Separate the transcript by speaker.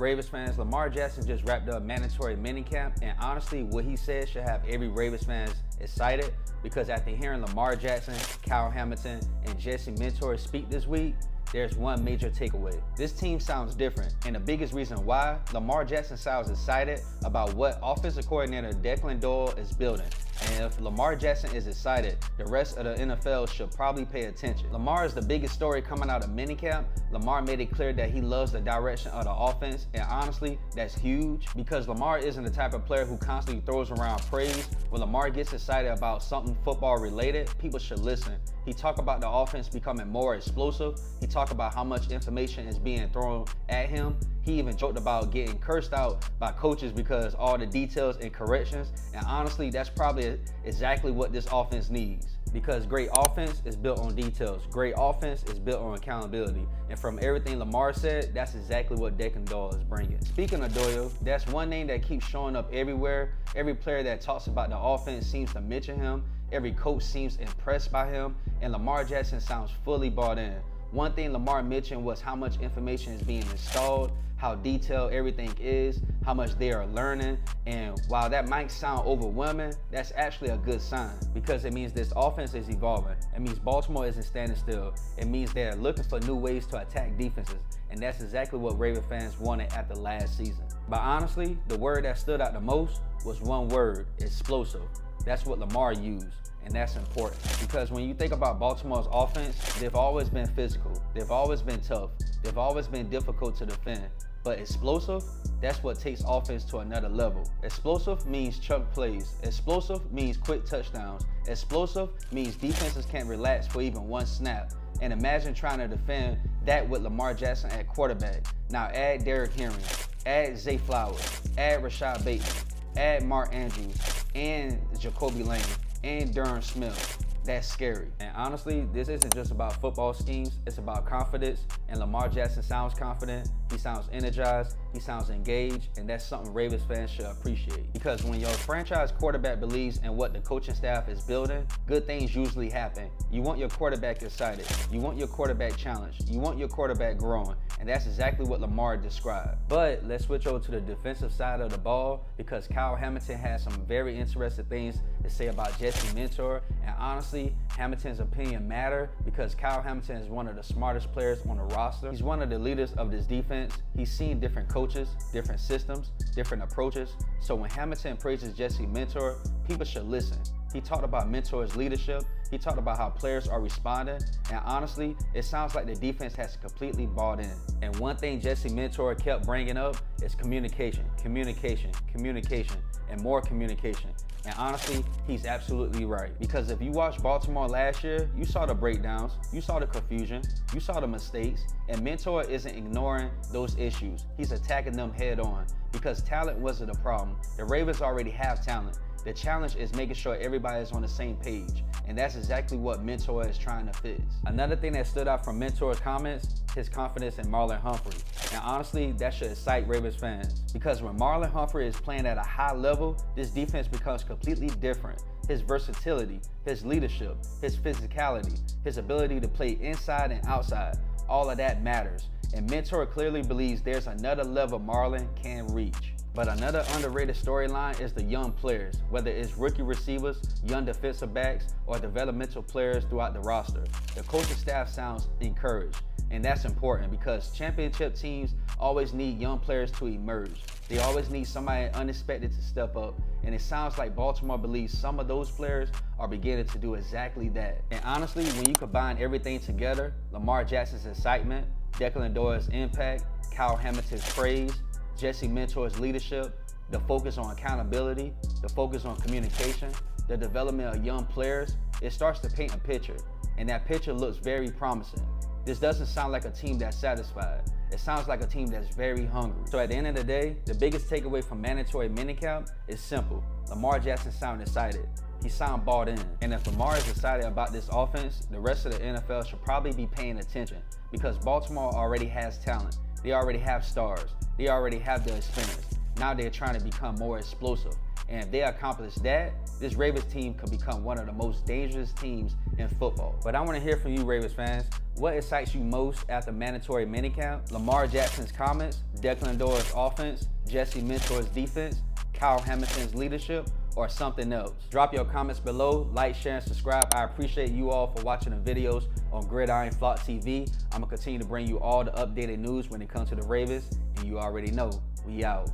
Speaker 1: Ravens fans, Lamar Jackson just wrapped up mandatory minicamp, and honestly, what he said should have every Ravens fans excited, because after hearing Lamar Jackson, Kyle Hamilton, and Jesse Minter speak this week, there's one major takeaway. This team sounds different, and the biggest reason why, Lamar Jackson sounds excited about what Offensive Coordinator Declan Doyle is building. And if Lamar Jackson is excited, the rest of the NFL should probably pay attention. Lamar is the biggest story coming out of minicamp. Lamar made it clear that he loves the direction of the offense, and honestly, that's huge, because Lamar isn't the type of player who constantly throws around praise. When Lamar gets excited about something football related, people should listen. He talked about the offense becoming more explosive. He talked about how much information is being thrown at him. He even joked about getting cursed out by coaches because all the details and corrections. And honestly, that's probably exactly what this offense needs. Because great offense is built on details. Great offense is built on accountability. And from everything Lamar said, that's exactly what Declan Doyle is bringing. Speaking of Doyle, that's one name that keeps showing up everywhere. Every player that talks about the offense seems to mention him. Every coach seems impressed by him. And Lamar Jackson sounds fully bought in. One thing Lamar mentioned was how much information is being installed, how detailed everything is, how much they are learning. And while that might sound overwhelming, that's actually a good sign, because it means this offense is evolving. It means Baltimore isn't standing still. It means they're looking for new ways to attack defenses. And that's exactly what Raven fans wanted after last season. But honestly, the word that stood out the most was one word: explosive. That's what Lamar used. And that's important, because when you think about Baltimore's offense, they've always been physical, they've always been tough, they've always been difficult to defend. But explosive, that's what takes offense to another level. Explosive means chunk plays. Explosive means quick touchdowns. Explosive means defenses can't relax for even one snap. And imagine trying to defend that with Lamar Jackson at quarterback. Now add Derrick Henry, add Zay Flowers, add Rashad Bateman, add Mark Andrews, and Jacoby Lane, and Durham Smith. That's scary. And honestly, this isn't just about football schemes, it's about confidence. And Lamar Jackson sounds confident, he sounds energized, he sounds engaged, and that's something Ravens fans should appreciate. Because when your franchise quarterback believes in what the coaching staff is building, good things usually happen. You want your quarterback excited, you want your quarterback challenged, you want your quarterback growing, and that's exactly what Lamar described. But let's switch over to the defensive side of the ball, because Kyle Hamilton has some very interesting things to say about Jesse Minter. And honestly, Hamilton's opinion matter, because Kyle Hamilton is one of the smartest players on the roster. He's one of the leaders of this defense. He's seen different coaches, different systems, different approaches. So when Hamilton praises Jesse Minter, people should listen. He talked about Minter's leadership. He talked about how players are responding. And honestly, it sounds like the defense has completely bought in. And one thing Jesse Minter kept bringing up is communication, communication, communication, and more communication. And honestly, he's absolutely right. Because if you watched Baltimore last year, you saw the breakdowns, you saw the confusion, you saw the mistakes, and Minter isn't ignoring those issues. He's attacking them head on, because talent wasn't a problem. The Ravens already have talent. The challenge is making sure everybody is on the same page, and that's exactly what Minter is trying to fix. Another thing that stood out from Minter's comments, his confidence in Marlon Humphrey. And honestly, that should excite Ravens fans, because when Marlon Humphrey is playing at a high level, this defense becomes completely different. His versatility, his leadership, his physicality, his ability to play inside and outside, all of that matters. And Minter clearly believes there's another level Marlon can reach. But another underrated storyline is the young players, whether it's rookie receivers, young defensive backs, or developmental players throughout the roster. The coaching staff sounds encouraged, and that's important, because championship teams always need young players to emerge. They always need somebody unexpected to step up, and it sounds like Baltimore believes some of those players are beginning to do exactly that. And honestly, when you combine everything together, Lamar Jackson's excitement, Declan Doyle's impact, Kyle Hamilton's praise, Jesse Minter's leadership, the focus on accountability, the focus on communication, the development of young players, it starts to paint a picture, and that picture looks very promising. This doesn't sound like a team that's satisfied. It sounds like a team that's very hungry. So at the end of the day, the biggest takeaway from mandatory minicamp is simple. Lamar Jackson sounds excited. He sounds bought in. And if Lamar is excited about this offense, the rest of the NFL should probably be paying attention, because Baltimore already has talent. They already have stars. They already have the experience. Now they're trying to become more explosive. And if they accomplish that, this Ravens team could become one of the most dangerous teams in football. But I want to hear from you, Ravens fans. What excites you most after mandatory minicamp? Lamar Jackson's comments, Declan Doyle's offense, Jesse Mentor's defense, Kyle Hamilton's leadership, or something else? Drop your comments below, like, share, and subscribe. I appreciate you all for watching the videos on Gridiron Flock TV. I'm gonna continue to bring you all the updated news when it comes to the Ravens, and you already know, we out.